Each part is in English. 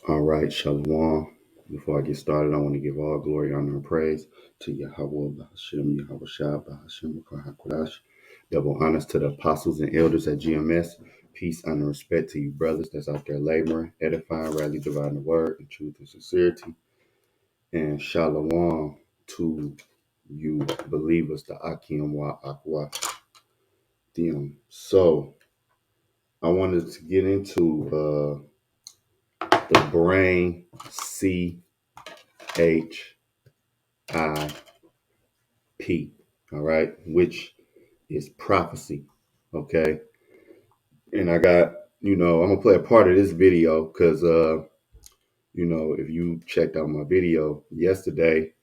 All right, Shalom. Before I get started, I want to give all glory, honor, and praise to Yahweh, Bahashem, Yahweh Shah, Bahashem, Kodash. Double honors to the apostles and elders at GMS. Peace, honor, and respect to you, brothers that's out there laboring, edifying, rightly dividing the word in truth and sincerity. And Shalom to you, believers, the Akim Wa Akwa Dim. So, I wanted to get into the brain CHIP, all right, which is prophecy, okay? And I got, I'm gonna play a part of this video because, if you checked out my video yesterday,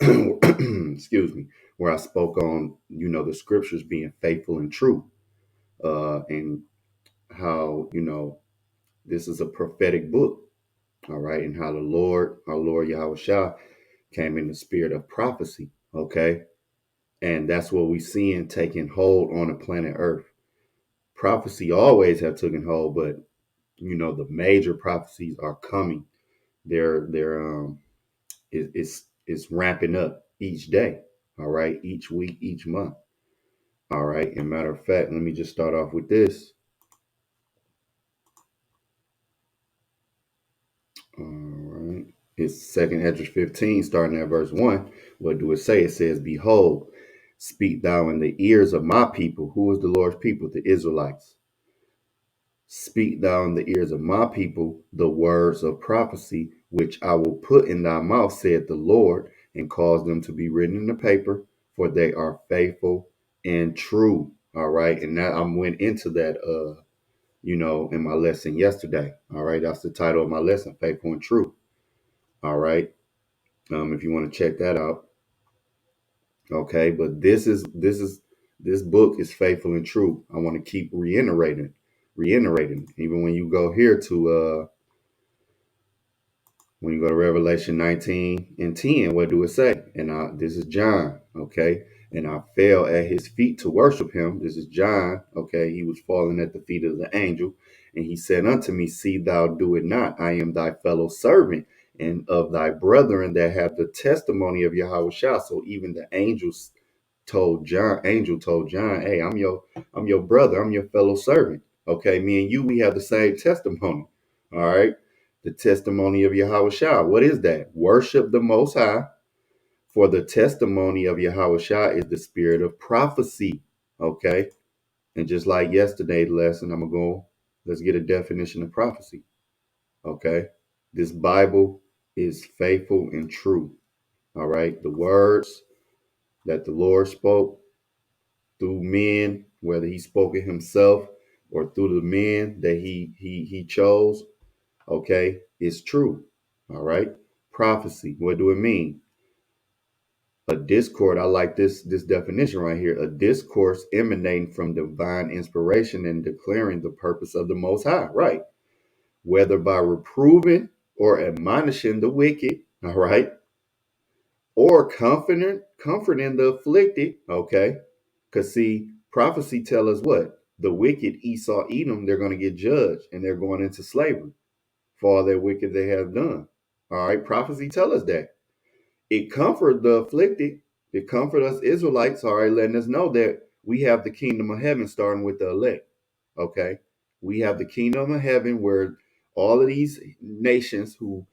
excuse me, where I spoke on, the scriptures being faithful and true, and how, this is a prophetic book, all right, and how the Lord, our Lord Yahweh Shah, came in the spirit of prophecy, okay? And that's what we seeing taking hold on the planet Earth. Prophecy always have taken hold, but the major prophecies are coming. It's ramping up each day. All right, each week, each month. All right. And matter of fact, let me just start off with this. All right. It's Second Ezra 15, starting at verse 1. What do it say? It says, "Behold, speak thou in the ears of my people." Who is the Lord's people? The Israelites. "Speak thou in the ears of my people the words of prophecy, which I will put in thy mouth, saith the Lord, and cause them to be written in the paper, for they are faithful and true." All right. And that I went into that, in my lesson yesterday. All right. That's the title of my lesson, Faithful and True. All right. If you want to check that out. Okay. But this book is faithful and true. I want to keep reiterating. Even when you go here to, when you go to Revelation 19 and 10, what do it say? And this is John, okay? "And I fell at his feet to worship him." This is John, okay? He was falling at the feet of the angel. "And he said unto me, See thou do it not. I am thy fellow servant and of thy brethren that have the testimony of Yahweh Shah." So even the angel told John, "Hey, I'm your brother. I'm your fellow servant. Okay, me and you, we have the same testimony. All right." The testimony of Yahweh Shah. What is that? Worship the Most High, for the testimony of Yahweh Shah is the spirit of prophecy. Okay. And just like yesterday's lesson, let's get a definition of prophecy. Okay. This Bible is faithful and true. All right. The words that the Lord spoke through men, whether he spoke it himself or through the men that he chose, okay, is true. All right. Prophecy. What do it mean? A discord. I like this definition right here. A discourse emanating from divine inspiration and declaring the purpose of the Most High. Right. Whether by reproving or admonishing the wicked. All right. Or comforting the afflicted. Okay. Because see, prophecy tell us what? The wicked, Esau, Edom, they're going to get judged and they're going into slavery for all that wicked they have done. All right. Prophecy tell us that. It comfort the afflicted. It comfort us Israelites, all right, letting us know that we have the kingdom of heaven starting with the elect. Okay. We have the kingdom of heaven where all of these nations who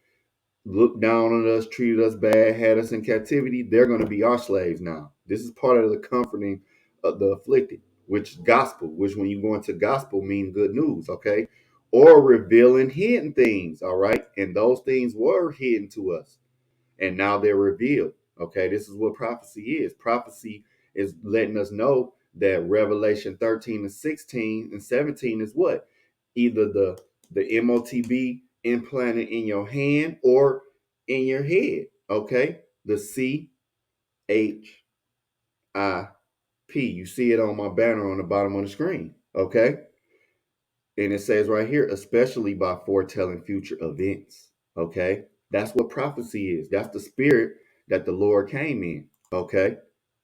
looked down on us, treated us bad, had us in captivity, they're going to be our slaves now. This is part of the comforting of the afflicted, which gospel, which when you go into gospel mean good news, okay? Or revealing hidden things, all right? And those things were hidden to us and now they're revealed. Okay, this is what prophecy is. Prophecy is letting us know that Revelation 13 and 16 and 17 is what? Either the MOTB implanted in your hand or in your head. Okay, the CHIP. You see it on my banner on the bottom of the screen. Okay, and it says right here, especially by foretelling future events. Okay. That's what prophecy is. That's the spirit that the Lord came in. Okay.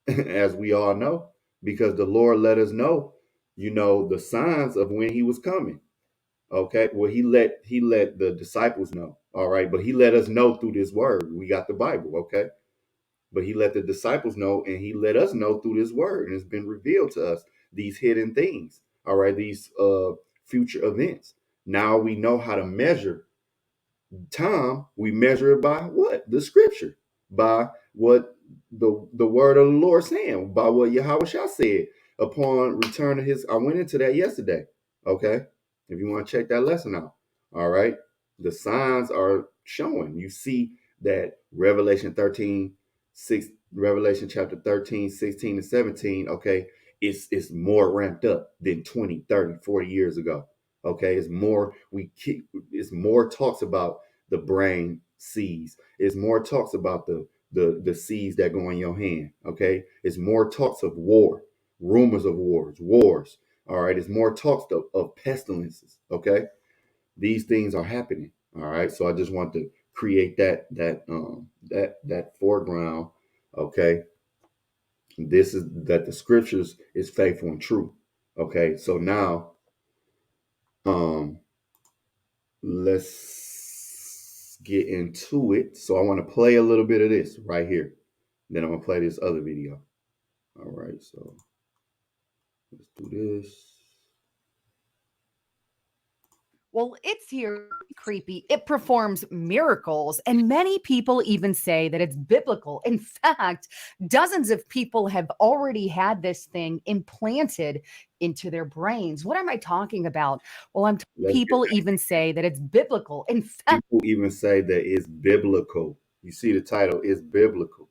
As we all know, because the Lord let us know, the signs of when he was coming. Okay. Well, he let the disciples know. All right. But he let us know through this word. We got the Bible. Okay. But he let the disciples know, and he let us know through this word, and it's been revealed to us these hidden things. All right. These future events. Now we know how to measure time. We measure it by what? The scripture, by what the word of the Lord saying, by what Yahweh Shah said upon return of his. I went into that yesterday. Okay. If you want to check that lesson out. All right. The signs are showing. You see that Revelation 13, 6, Revelation chapter 13, 16, and 17, okay, it's more ramped up than 20, 30, 40 years ago. Okay, it's more, it's more talks about the brain seeds. It's more talks about the seeds that go in your hand. Okay, it's more talks of war, rumors of wars. All right, it's more talks of pestilences. Okay, these things are happening. All right, so I just want to create that foreground. Okay, this is that the scriptures is faithful and true. Okay, so now um let's get into it. So I want to play a little bit of this right here. Then I'm gonna play this other video. All right, so let's do this. Well, it's here creepy. It performs miracles, and many people even say that it's biblical. In fact, dozens of people have already had this thing implanted into their brains. What am I talking about? Well, Let's get people even say that it's biblical. In fact, people even say that it's biblical. You see the title is biblical,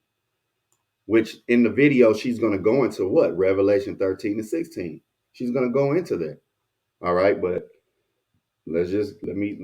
which in the video she's gonna go into what? Revelation 13 and 16. She's gonna go into that. All right, but let's just let me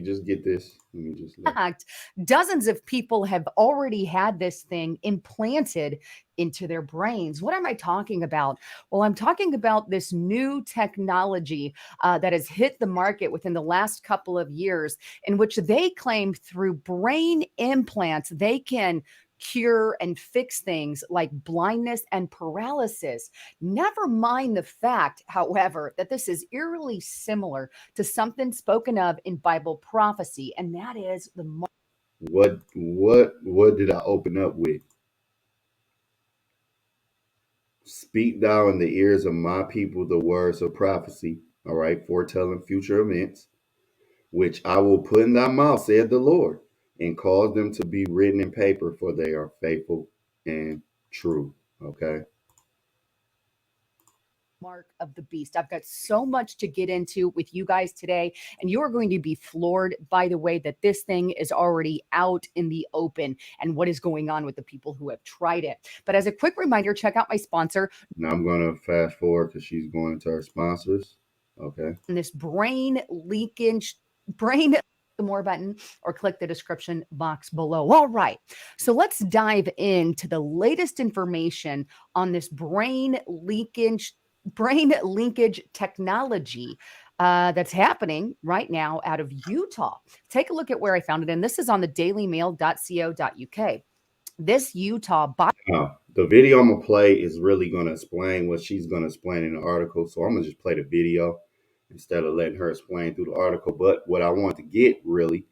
just get this. Let me just let fact, dozens of people have already had this thing implanted into their brains. What am I talking about? Well, I'm talking about this new technology that has hit the market within the last couple of years, in which they claim through brain implants, they can cure and fix things like blindness and paralysis. Never mind the fact, however, that this is eerily similar to something spoken of in Bible prophecy, and that is the what did I open up with? Speak thou in the ears of my people the words of prophecy, all right, foretelling future events, which I will put in thy mouth, saith the Lord, and cause them to be written in paper, for they are faithful and true. Okay. mark of the beast. I've got so much to get into with you guys today, and you're going to be floored by the way that this thing is already out in the open and what is going on with the people who have tried it. But as a quick reminder, check out my sponsor, Now I'm gonna fast forward because she's going to her sponsors. Okay. this brain leakage, brain the more button, or click the description box below. All right. So let's dive into the latest information on this brain linkage technology that's happening right now out of Utah. Take a look at where I found it. And this is on the dailymail.co.uk. This Utah Now, the video I'm gonna play is really gonna explain what she's gonna explain in the article. So I'm gonna just play the video instead of letting her explain through the article. But what I want to get really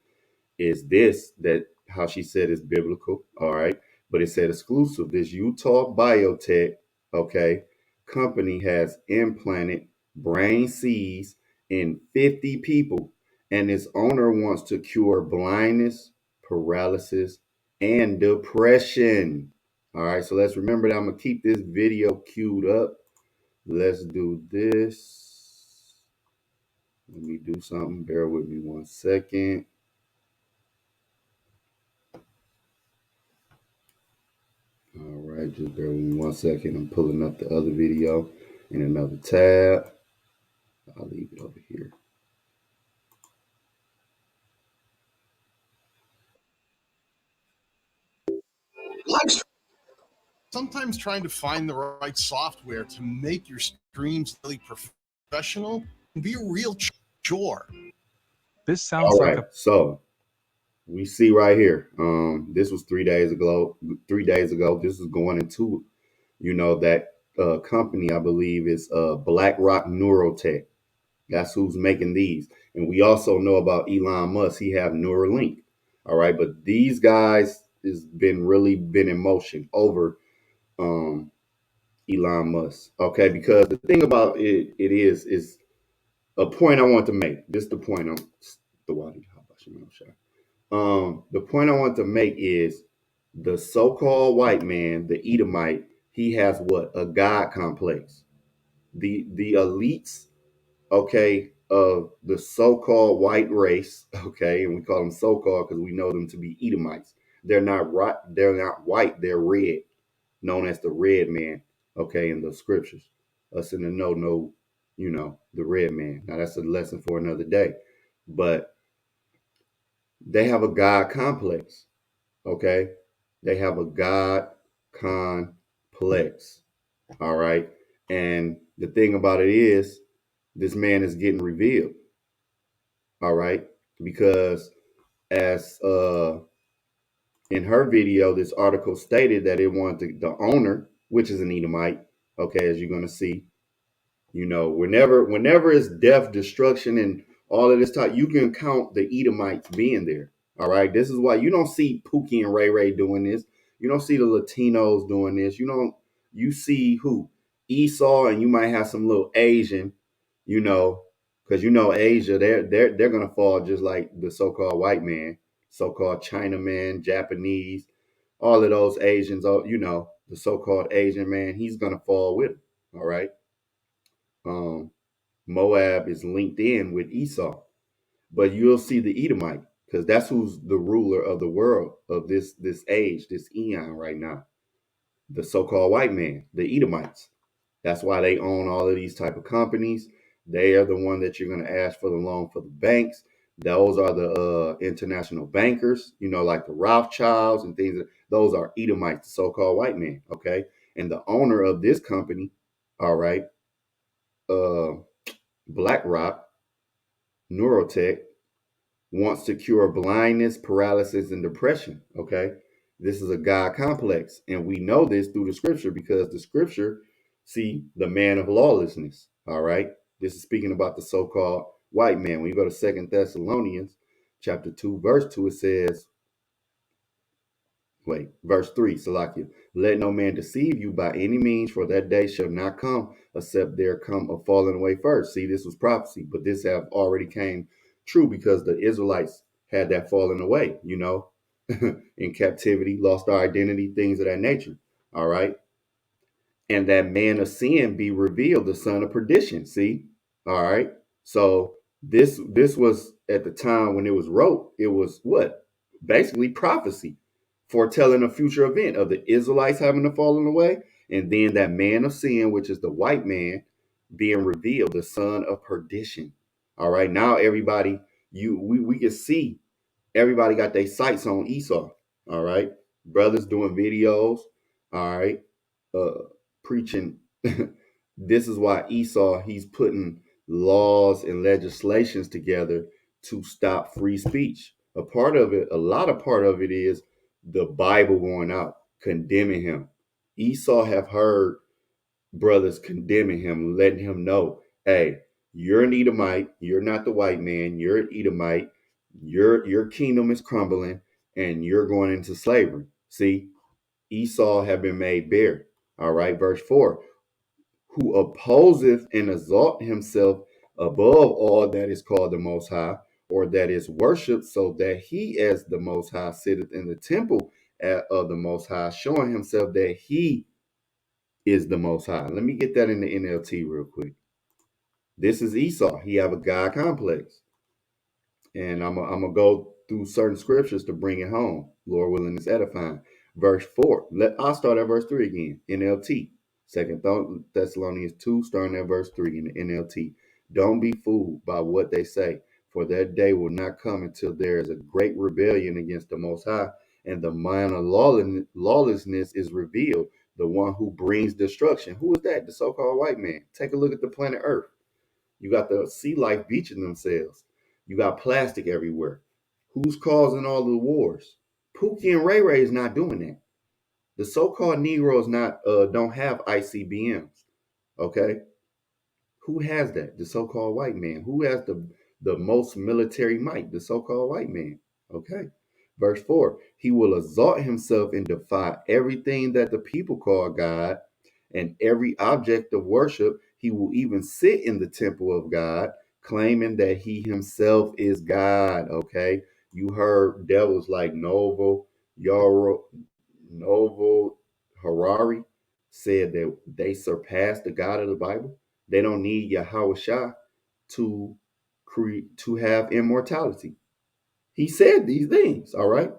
is this, that how she said is biblical, all right, but it said exclusive. This Utah biotech, okay, company has implanted brain seeds in 50 people, and its owner wants to cure blindness, paralysis, and depression. All right, so let's remember that I'm gonna keep this video queued up. Let's do this. Let me do something. Bear with me 1 second. All right, just bear with me 1 second. I'm pulling up the other video in another tab. I'll leave it over here. Sometimes trying to find the right software to make your streams really professional can be a real chore. This sounds All like right, so we see right here. This was 3 days ago. 3 days ago, this is going into, that company. I believe is Blackrock Neurotech. That's who's making these. And we also know about Elon Musk. He have Neuralink. All right. But these guys has been in motion over um, Elon Musk. Okay. Because the thing about it is a point I want to make. This is the point I'm the water. The point I want to make is the so-called white man, the Edomite, he has what? A God complex. The elites, okay, of the so-called white race, okay, and we call them so-called because we know them to be Edomites. They're not right, they're not white, they're red, known as the red man, okay, in the scriptures. Us in the know, the red man. Now that's a lesson for another day. But they have a God complex. Okay. They have a God complex. All right. And the thing about it is, this man is getting revealed. All right. Because as in her video, this article stated that it wanted the owner, which is an Edomite, okay, as you're going to see, whenever it's death, destruction, and all of this talk, you can count the Edomites being there. All right. This is why you don't see Pookie and Ray Ray doing this. You don't see the Latinos doing this. You see who? Esau, and you might have some little Asian, because Asia, they're gonna fall just like the so-called white man, so-called Chinaman, Japanese, all of those Asians, the so-called Asian man, he's gonna fall with them. All right. Um, Moab is linked in with Esau, but you'll see the Edomite because that's who's the ruler of the world of this age, this eon right now. The so-called white man, the Edomites. That's why they own all of these type of companies. They are the one that you're going to ask for the loan for the banks. Those are the international bankers, like the Rothschilds and things. Those are Edomites, the so-called white man. Okay, and the owner of this company, all right, uh, Blackrock, Neurotech, wants to cure blindness, paralysis, and depression. Okay. This is a God complex. And we know this through the scripture because the scripture, see, the man of lawlessness. All right. This is speaking about the so called white man. When you go to Second Thessalonians chapter 2, verse 2, it says, verse 3, Salakia. Let no man deceive you by any means, for that day shall not come, except there come a falling away first. See, this was prophecy, but this have already came true because the Israelites had that falling away, in captivity, lost our identity, things of that nature. All right. And that man of sin be revealed, the son of perdition. See? All right. So this was at the time when it was wrote, it was what? Basically prophecy, foretelling a future event of the Israelites having to fallen away, and then that man of sin, which is the white man, being revealed, the son of perdition. All right. Now everybody, we can see everybody got their sights on Esau. All right. Brothers doing videos. All right. Uh, preaching. This is why Esau, he's putting laws and legislations together to stop free speech. A lot of part of it is the Bible going out, condemning him. Esau have heard brothers condemning him, letting him know, hey, you're an Edomite, you're not the white man, you're an Edomite, your kingdom is crumbling, and you're going into slavery. See, Esau have been made bare. All right, verse 4. Who opposeth and exalt himself above all that is called the Most High, or that is worshipped, so that he as the Most High sitteth in the temple of the Most High, showing himself that he is the Most High. Let me get that in the NLT real quick. This is Esau. He have a God complex. And I'm going to go through certain scriptures to bring it home. Lord willing, is edifying. Verse 4. I'll start at verse 3 again. NLT. Second Thessalonians 2, starting at verse 3 in the NLT. Don't be fooled by what they say, for that day will not come until there is a great rebellion against the Most High, and the mind of lawlessness is revealed, the one who brings destruction. Who is that? The so-called white man. Take a look at the planet Earth. You got the sea life beaching themselves. You got plastic everywhere. Who's causing all the wars? Pookie and Ray Ray is not doing that. The so-called Negroes don't have ICBMs. Okay, who has that? The so-called white man. Who has the most military might, the so-called white man. Okay. Verse 4, he will exalt himself and defy everything that the people call God and every object of worship. He will even sit in the temple of God, claiming that he himself is God. Okay. You heard devils like Novo Harari said that they surpass the God of the Bible. They don't need Yahweh Shah to to have immortality. He said these things, all right?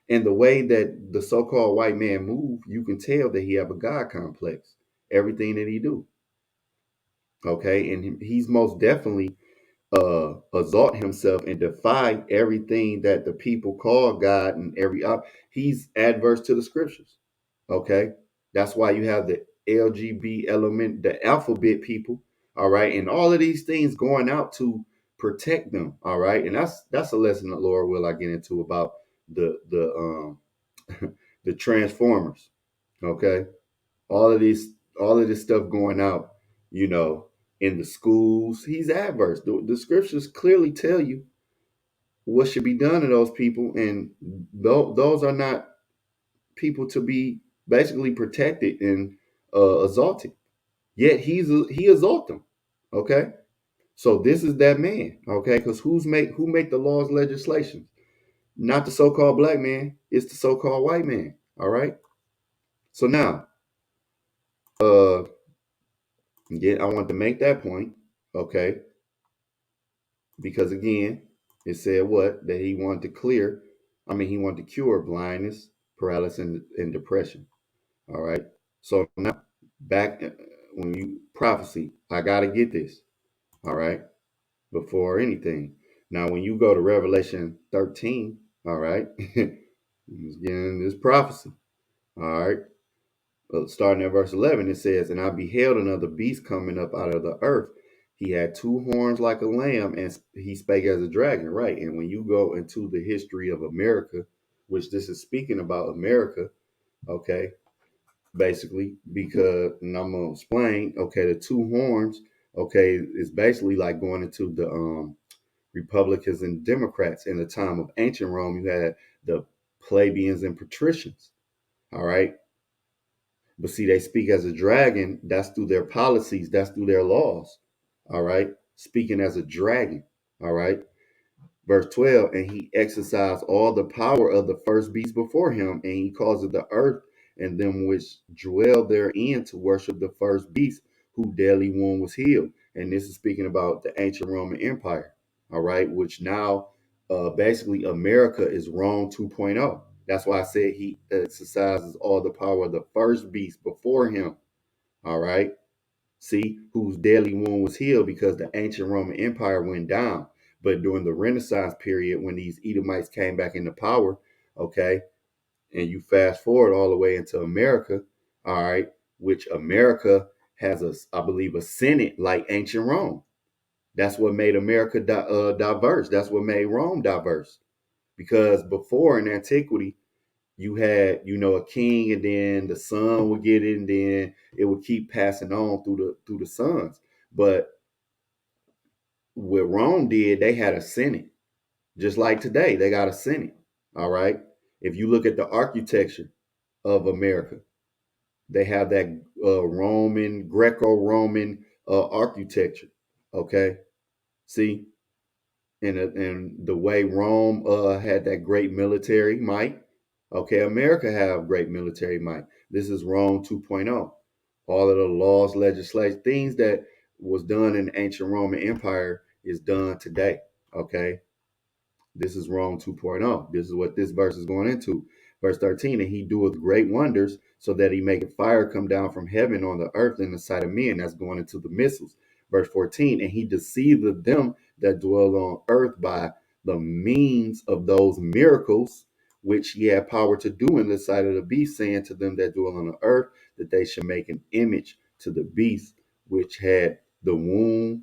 And the way that the so-called white man move, you can tell that he have a God complex. Everything that he do, okay? And he's most definitely exalt himself and defy everything that the people call God and he's adverse to the scriptures. Okay. That's why you have the LGB element, the alphabet people, all right, and all of these things going out to protect them, all right. And that's a lesson that Laura will I get into about the the transformers. Okay. All of this stuff going out, you know, in the schools. He's adverse. The scriptures clearly tell you what should be done to those people, and those are not people to be basically protected and exalted. Yet he exalt them. Okay, so this is that man. Okay, because who make the laws, legislation? Not the so-called black man. It's the so-called white man. All right. So now, uh, again, I want to make that point. Okay, because again, it said what that he wanted to clear. I mean, he wanted to cure blindness, paralysis, and depression. All right. So now back when you prophecy, I gotta get this. All right. Before anything. Now when you go to Revelation 13, all right, he's getting this prophecy. All right. Starting at verse 11, it says, and I beheld another beast coming up out of the earth. He had two horns like a lamb, and he spake as a dragon, right? And when you go into the history of America, which this is speaking about America, okay, basically, because, and I'm gonna explain, okay, the two horns, okay, is basically like going into the Republicans and Democrats. In the time of ancient Rome, you had the plebeians and patricians, all right. But see, they speak as a dragon. That's through their policies. That's through their laws. All right. Speaking as a dragon. All right. Verse 12, and he exercised all the power of the first beast before him, and he caused the earth and them which dwell therein to worship the first beast, whose deadly wound was healed. And this is speaking about the ancient Roman Empire, all right, which now basically America is Rome 2.0. That's why I said he exercises all the power of the first beast before him, all right. See, whose deadly wound was healed because the ancient Roman Empire went down. But during the Renaissance period, when these Edomites came back into power, okay, and you fast forward all the way into America, all right, which America has I believe, a Senate like ancient Rome. That's what made America diverse. That's what made Rome diverse. Because before in antiquity, you had, a king, and then the son would get it, and then it would keep passing on through the sons. But what Rome did, they had a senate, just like today they got a senate. All right. If you look at the architecture of America, they have that Roman, Greco-Roman architecture. Okay. See, and the way Rome had that great military might. Okay, America have great military might. This is Rome 2.0. All of the laws, legislation, things that was done in the ancient Roman Empire is done today. Okay, this is Rome 2.0. This is what this verse is going into. Verse 13, and he doeth great wonders, so that he maketh fire come down from heaven on the earth in the sight of men. That's going into the missiles. Verse 14, and he deceiveth them that dwell on earth by the means of those miracles which he had power to do in the sight of the beast, saying to them that dwell on the earth that they should make an image to the beast which had the wound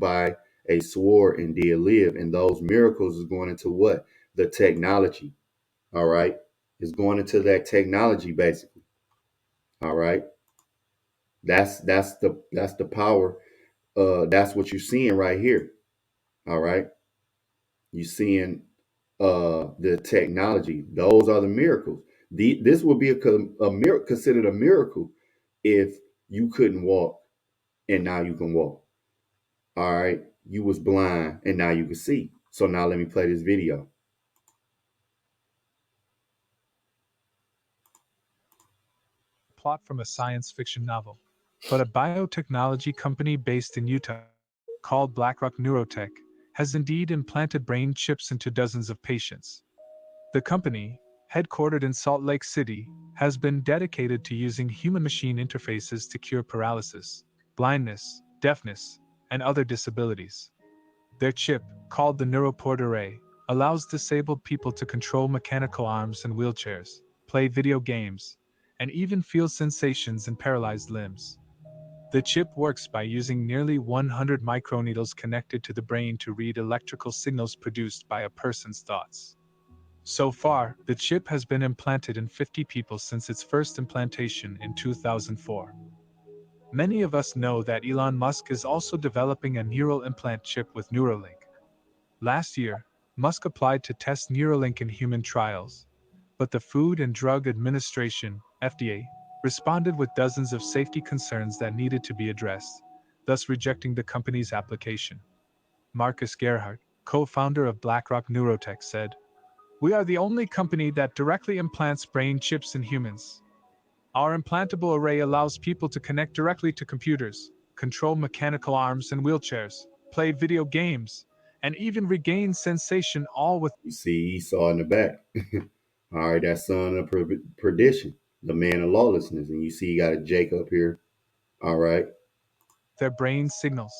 by a sword and did live. And those miracles is going into what? The technology. All right. It's going into that technology basically. All right. That's the power. That's what you're seeing right here. All right. You seeing the technology. Those are the miracles. This would be a miracle, considered a miracle, if you couldn't walk and now you can walk. All right. You was blind and now you can see. So now let me play this video. Plot from a science fiction novel, but a biotechnology company based in Utah called Blackrock Neurotech has indeed implanted brain chips into dozens of patients. The company, headquartered in Salt Lake City, has been dedicated to using human machine interfaces to cure paralysis, blindness, deafness, and other disabilities. Their chip, called the Neuroport Array, allows disabled people to control mechanical arms and wheelchairs, play video games, and even feel sensations in paralyzed limbs. The chip works by using nearly 100 microneedles connected to the brain to read electrical signals produced by a person's thoughts. So far, the chip has been implanted in 50 people since its first implantation in 2004. Many of us know that Elon Musk is also developing a neural implant chip with Neuralink. Last year, Musk applied to test Neuralink in human trials, but the Food and Drug Administration, FDA, responded with dozens of safety concerns that needed to be addressed, thus rejecting the company's application. Marcus Gerhardt, co-founder of Blackrock Neurotech, said, "We are the only company that directly implants brain chips in humans. Our implantable array allows people to connect directly to computers, control mechanical arms and wheelchairs, play video games, and even regain sensation all with You see Esau in the back. All right, that son of perdition, the man of lawlessness. And you see you got a Jacob here. All right. their brain signals.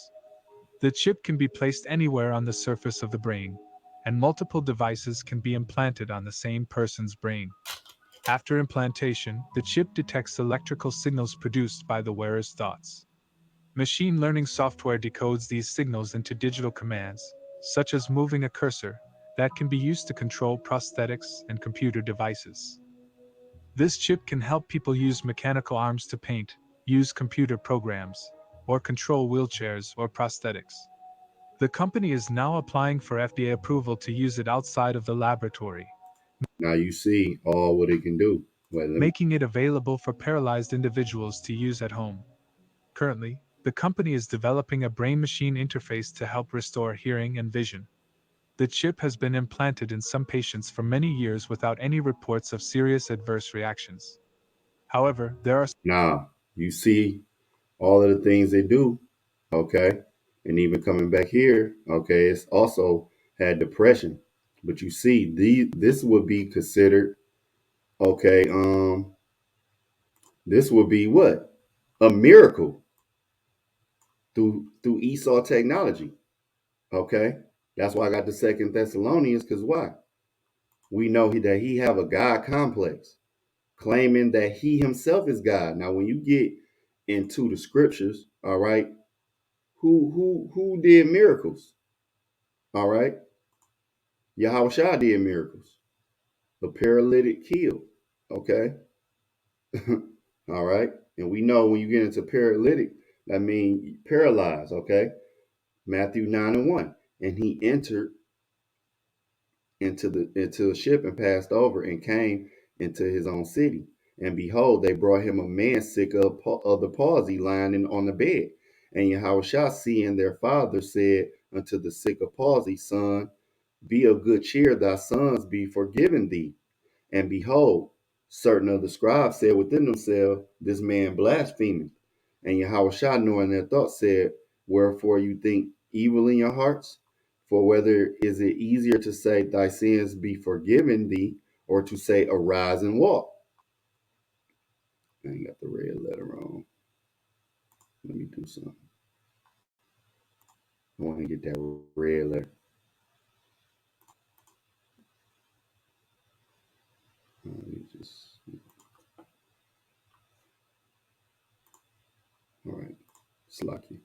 The chip can be placed anywhere on the surface of the brain, and multiple devices can be implanted on the same person's brain. After implantation, the chip detects electrical signals produced by the wearer's thoughts. Machine learning software decodes these signals into digital commands, such as moving a cursor, that can be used to control prosthetics and computer devices. This chip can help people use mechanical arms to paint, use computer programs, or control wheelchairs or prosthetics. The company is now applying for FDA approval to use it outside of the laboratory, Now you see all what it can do. Well, making it available for paralyzed individuals to use at home. Currently, the company is developing a brain machine interface to help restore hearing and vision. The chip has been implanted in some patients for many years without any reports of serious adverse reactions. However, there are now you see all of the things they do. Okay. And even coming back here, okay, it's also had depression. But you see, this would be considered, okay, this would be what? A miracle through Esau technology. Okay. That's why I got the Second Thessalonians, because why? We know that he have a God complex, claiming that he himself is God. Now, when you get into the scriptures, all right, who did miracles? All right, Yahweh did miracles. The paralytic healed. Okay, all right, and we know when you get into paralytic, that means paralyzed. Okay, Matthew 9:1, and he entered into a ship and passed over and came into his own city. And behold, they brought him a man sick of the palsy lying on the bed. And Yahushua, seeing their father, said unto the sick of palsy, Son, be of good cheer, thy sons be forgiven thee. And behold, certain of the scribes said within themselves, This man blasphemeth. And Yahushua, knowing their thoughts, said, Wherefore you think evil in your hearts? For whether is it easier to say, Thy sins be forgiven thee, or to say, Arise and walk? I ain't got the red letter on. Let me do something. I want to get that red letter. Let me just, all right, it's lucky.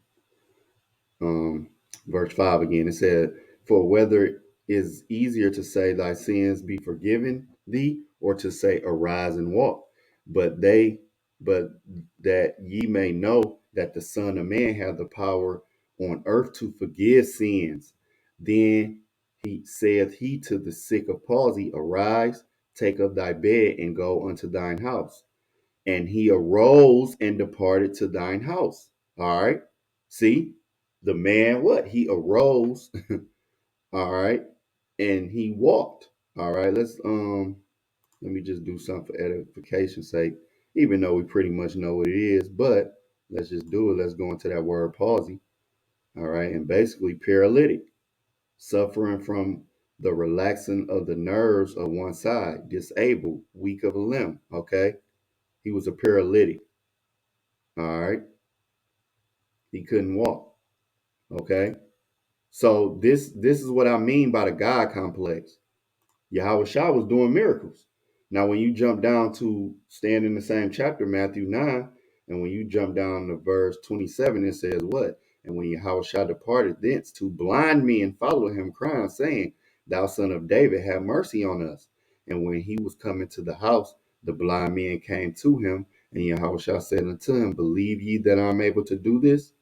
um, Verse 5 again. It said, For whether it is easier to say, Thy sins be forgiven thee, or to say, Arise and walk. But but that ye may know that the Son of Man hath the power on earth to forgive sins. Then he saith he to the sick of palsy, Arise, take up thy bed, and go unto thine house. And he arose and departed to thine house. All right. See, the man, what? He arose, all right, and he walked. All right, let me just do something for edification's sake, even though we pretty much know what it is, but let's just do it. Let's go into that word palsy. All right, and basically paralytic, suffering from the relaxing of the nerves of one side, disabled, weak of a limb. Okay, he was a paralytic. All right, he couldn't walk. Okay, so this is what I mean by the God complex. Yahweh Shah was doing miracles. Now, when you jump down to stand in the same chapter, Matthew 9, and when you jump down to verse 27, it says what? And when Yahweh Shah departed thence, to blind men followed him, crying, saying, Thou son of David, have mercy on us. And when he was coming to the house, the blind men came to him, and Yahweh Shah said unto him, Believe ye that I am able to do this?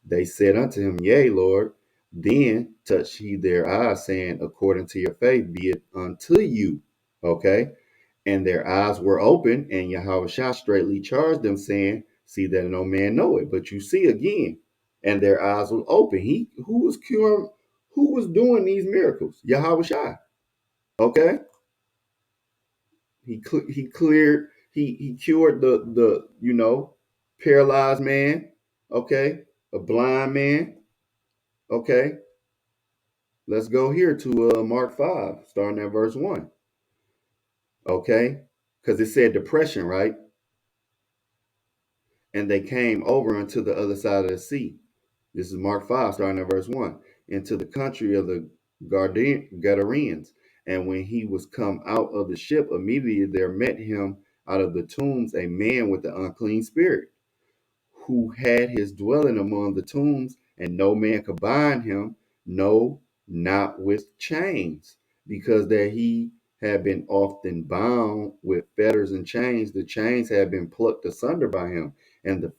They said unto him, Yea, Lord. Then touched he their eyes, saying, According to your faith be it unto you. Okay. And their eyes were open, and Yahweh Shah straightly charged them, saying, See that no man know it, but you see again. And their eyes were open. He who was curing, who was doing these miracles? Yahweh Shah. Okay. He cleared, he cured the paralyzed man. Okay. A blind man. Okay. Let's go here to Mark 5, starting at verse 1. Okay? Because it said depression, right? And they came over unto the other side of the sea. This is Mark 5, starting at verse 1. Into the country of the Gadarenes. And when he was come out of the ship, immediately there met him out of the tombs a man with the unclean spirit, who had his dwelling among the tombs, and no man could bind him, no, not with chains, because that he had been often bound with fetters and chains. The chains had been plucked asunder by him, and the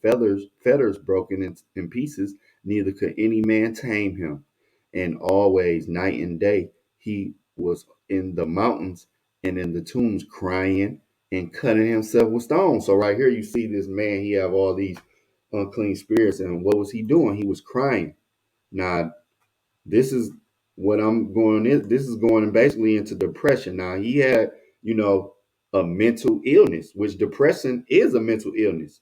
fetters broken in pieces. Neither could any man tame him. And always, night and day, he was in the mountains and in the tombs, crying and cutting himself with stones. So right here, you see this man. He have all these unclean spirits. And what was he doing? He was crying. Now, this is what I'm going in. This is going basically into depression. Now, he had, a mental illness, which depression is a mental illness.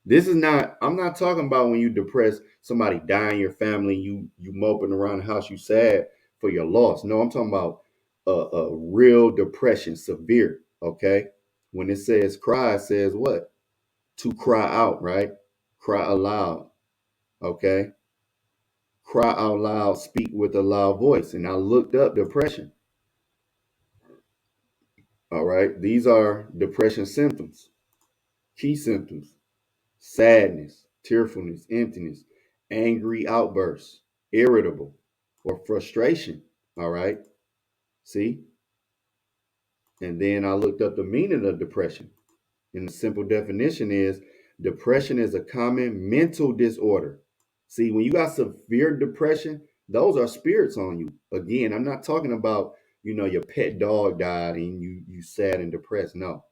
This is not, I'm not talking about when you depressed, somebody die in your family, you moping around the house, you sad for your loss. No, I'm talking about a real depression, severe, okay? When it says cry, it says what? To cry out, right? Cry aloud. Okay. Cry out loud, speak with a loud voice. And I looked up depression. All right. These are depression symptoms, key symptoms: sadness, tearfulness, emptiness, angry outbursts, irritable, or frustration. All right. See? And then I looked up the meaning of depression. And the simple definition is depression is a common mental disorder. See, when you got severe depression, those are spirits on you. Again, I'm not talking about, your pet dog died and you sad and depressed. No.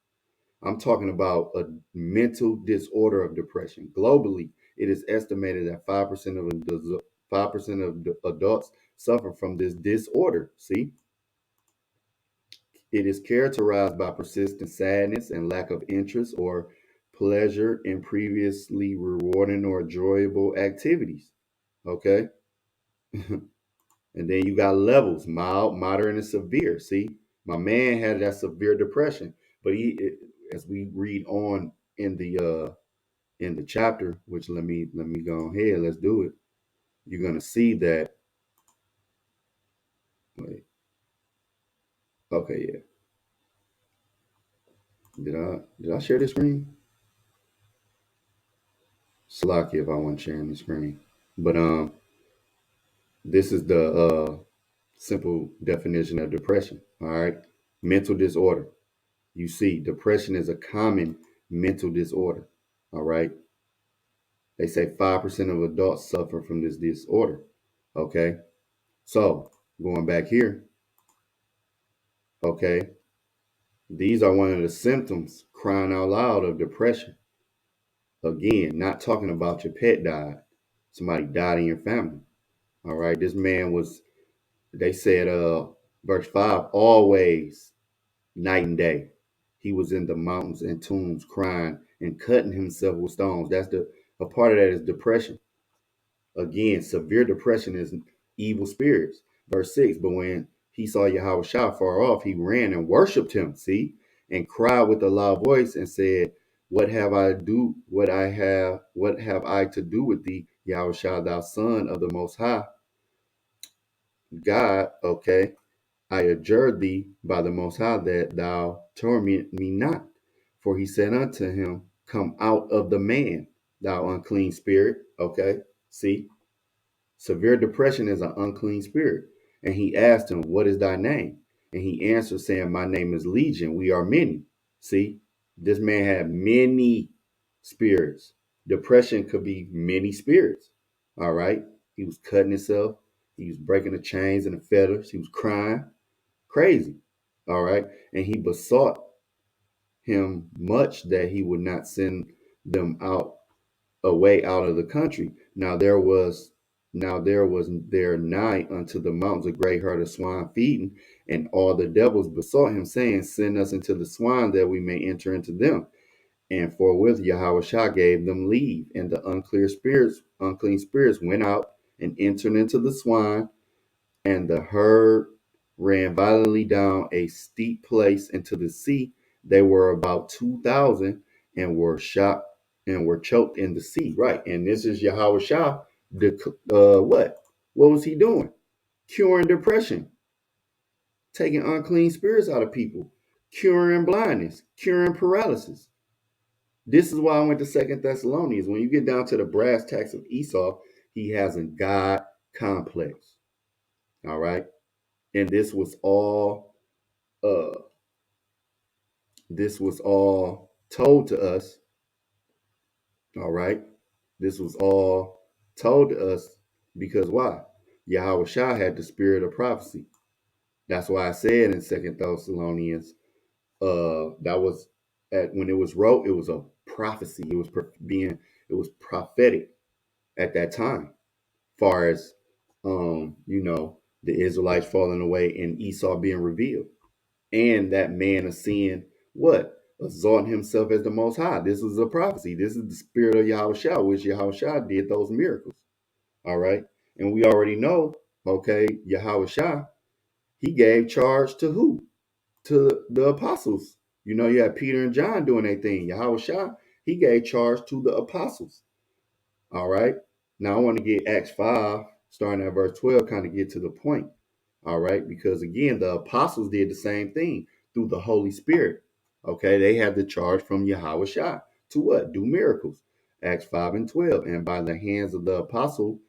I'm talking about a mental disorder of depression. Globally, it is estimated that 5% of adults suffer from this disorder. See? It is characterized by persistent sadness and lack of interest or pleasure in previously rewarding or enjoyable activities. Okay. And then you got levels: mild, moderate, and severe. See, my man had that severe depression, but as we read on in the chapter, which let me go ahead, let's do it. You're gonna see that. Wait, okay, yeah. Did I share the screen? Slack if I want sharing the screen. But this is the simple definition of depression. All right. Mental disorder. You see, depression is a common mental disorder. All right. They say 5% of adults suffer from this disorder. Okay. So Going back here, okay, these are one of the symptoms, crying out loud, of depression. Again, not talking about your pet died, somebody died in your family. All right, this man was, they said, verse 5, always night and day. He was in the mountains and tombs crying and cutting himself with stones. That's the a part of that is depression. Again, severe depression is evil spirits. Verse 6, but when he saw Yahweh Shah far off, he ran and worshipped him, see, and cried with a loud voice and said, what have I to do with thee, Yahweh Shah, thou son of the most high God? Okay. I adjure thee by the Most High that thou torment me not. For he said unto him, come out of the man, thou unclean spirit. Okay, see, severe depression is an unclean spirit. And he asked him, what is thy name? And he answered, saying, my name is Legion. We are many. See, this man had many spirits. Depression could be many spirits. All right. He was cutting himself. He was breaking the chains and the fetters. He was crying. Crazy. All right. And he besought him much that he would not send them out away out of the country. Now there was there nigh unto the mountains a great herd of swine feeding, and all the devils besought him, saying, send us into the swine that we may enter into them. And forthwith Yahweh Shah gave them leave, and the unclean spirits went out and entered into the swine, and the herd ran violently down a steep place into the sea. They were about 2,000 and were shot and were choked in the sea. Right. And this is Yahweh Shah. What? What was he doing? Curing depression, taking unclean spirits out of people, curing blindness, curing paralysis. This is why I went to Second Thessalonians. When you get down to the brass tacks of Esau, he has a God complex. All right. And uh this was all told to us. All right, this was all told to us because why? Yahweh Shah had the spirit of prophecy. That's why I said in Second Thessalonians, that was at when it was wrote, it was a prophecy. It was it was prophetic at that time, far as the Israelites falling away and Esau being revealed. And that man of sin, what? Exalting himself as the most high. This was a prophecy. This is the spirit of Yahweh Shah, which Yahweh Shah did those miracles. All right. And we already know, okay, Yahweh Shah, he gave charge to who? To the apostles. You had Peter and John doing their thing. Yahweh Shah, he gave charge to the apostles. All right. Now I want to get Acts 5, starting at verse 12, kind of get to the point. All right. Because again, the apostles did the same thing through the Holy Spirit. Okay. They had the charge from Yahweh Shah to what? Do miracles. Acts 5 and 12. And by the hands of the apostles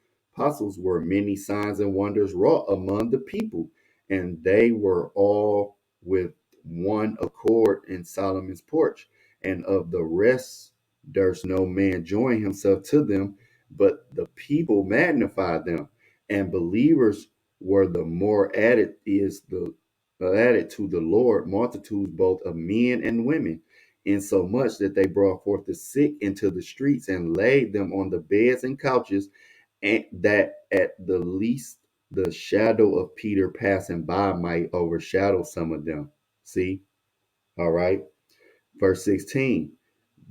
were many signs and wonders wrought among the people. And they were all with one accord in Solomon's porch. And of the rest durst no man join himself to them, but the people magnified them, and believers were the more added to the Lord, multitudes both of men and women, insomuch that they brought forth the sick into the streets and laid them on the beds and couches, and that at the least the shadow of Peter passing by might overshadow some of them. See? All right. Verse 16.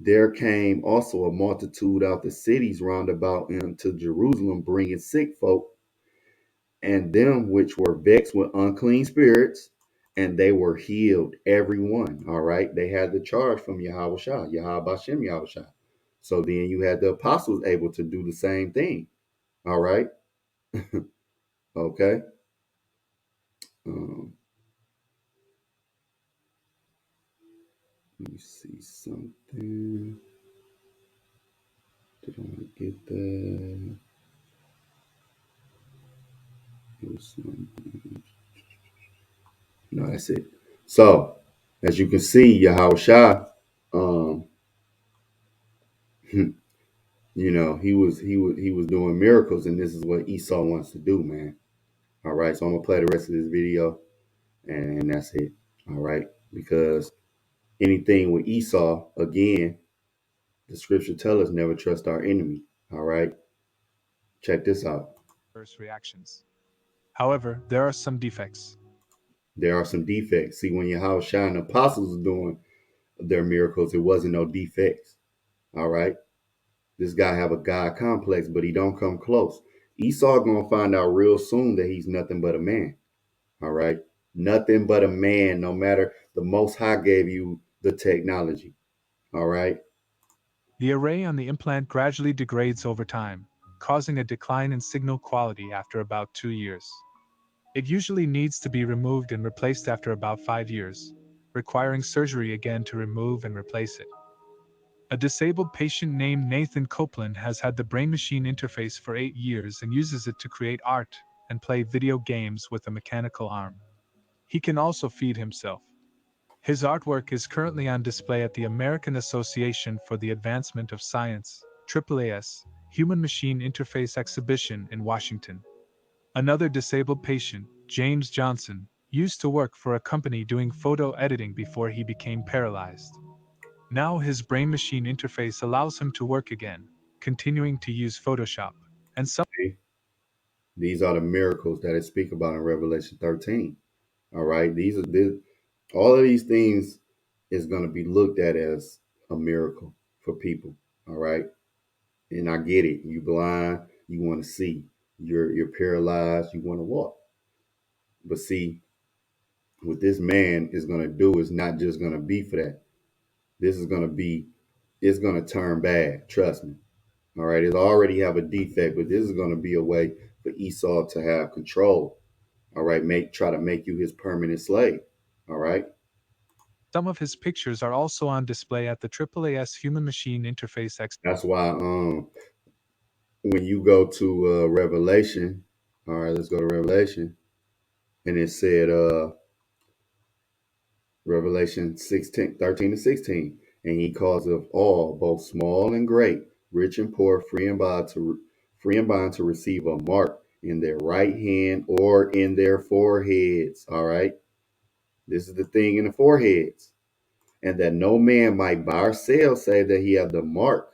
There came also a multitude out the cities round about into Jerusalem, bringing sick folk and them which were vexed with unclean spirits, and they were healed, every one. All right. They had the charge from Yahweh Shah, Yahweh Hashem, Yahweh Shah. So then you had the apostles able to do the same thing. All right. Okay. Um, Let me see something. Did I want to get that? It was something. No, that's it. So, as you can see, Yahweh Shah, um, he was doing miracles, and this is what Esau wants to do, man. All right, so I'm gonna play the rest of this video, and that's it. All right, because anything with Esau, again, the scripture tell us never trust our enemy. All right, check this out. First reactions. However, there are some defects. There are some defects. See, when Yahweh Shai and the apostles was doing their miracles, it wasn't no defects. All right, this guy have a God complex, but he don't come close. Esau gonna find out real soon that he's nothing but a man. All right, nothing but a man. No matter the Most High gave you the technology. All right. The array on the implant gradually degrades over time, causing a decline in signal quality after about 2 years. It usually needs to be removed and replaced after about 5 years, requiring surgery again to remove and replace it. A disabled patient named Nathan Copeland has had the brain-machine interface for 8 years and uses it to create art and play video games with a mechanical arm. He can also feed himself. His artwork is currently on display at the American Association for the Advancement of Science, AAAS, Human Machine Interface Exhibition in Washington. Another disabled patient, James Johnson, used to work for a company doing photo editing before he became paralyzed. Now his brain-machine interface allows him to work again, continuing to use Photoshop, and some See? These are the miracles that it speak about in Revelation 13. All right. All of these things is going to be looked at as a miracle for people. All right. And I get it. You blind, you want to see. You're paralyzed, you want to walk. But see, what this man is going to do is not just going to be for that. This is going to be, it's going to turn bad. Trust me. All right. It already have a defect, but this is going to be a way for Esau to have control. All right. Try to make you his permanent slave. All right. of his pictures are also on display at the AAAS Human Machine Interface That's why when you go to Revelation, all right, let's go to Revelation, and it said Revelation 16, 13 to 16. And he calls of all, both small and great, rich and poor, free and bond to receive a mark in their right hand or in their foreheads. All right. This is the thing in the foreheads. And that no man might buy or sell, save that he have the mark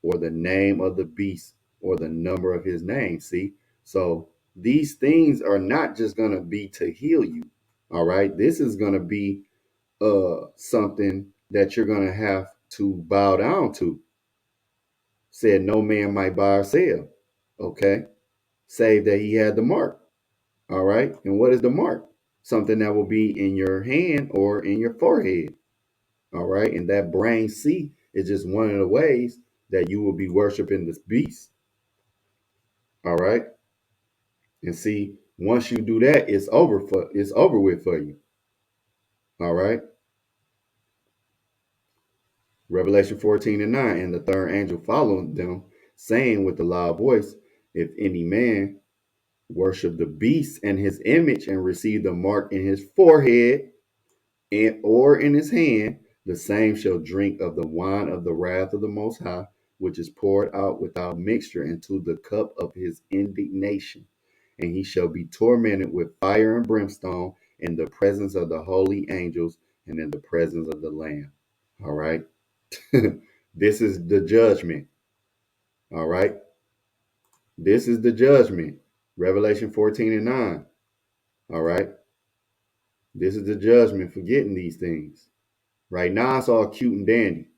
or the name of the beast or the number of his name. See? So these things are not just going to be to heal you. All right. This is going to be something that you're going to have to bow down to. Said no man might buy or sell. Okay. Save that he had the mark. All right. And what is the mark? Something that will be in your hand or in your forehead. All right. And that brain C is just one of the ways that you will be worshiping this beast. All right. And see, once you do that, it's over with for you. All right. Revelation 14 and 9. And the third angel followed them, saying with a loud voice, if any man worship the beast and his image and receive the mark in his forehead and or in his hand, the same shall drink of the wine of the wrath of the Most High, which is poured out without mixture into the cup of his indignation. And he shall be tormented with fire and brimstone in the presence of the holy angels and in the presence of the Lamb. All right. This is the judgment. All right. This is the judgment. Revelation 14 and 9. All right. This is the judgment for getting these things. Right now, it's all cute and dandy.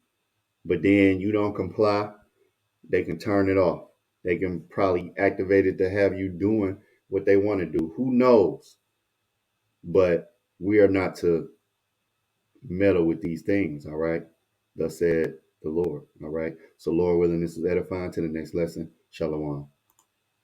But then you don't comply, they can turn it off. They can probably activate it to have you doing what they want to do. Who knows? But we are not to meddle with these things, all right? Thus said the Lord, all right? So, Lord willing, this is edifying to the next lesson. Shalom.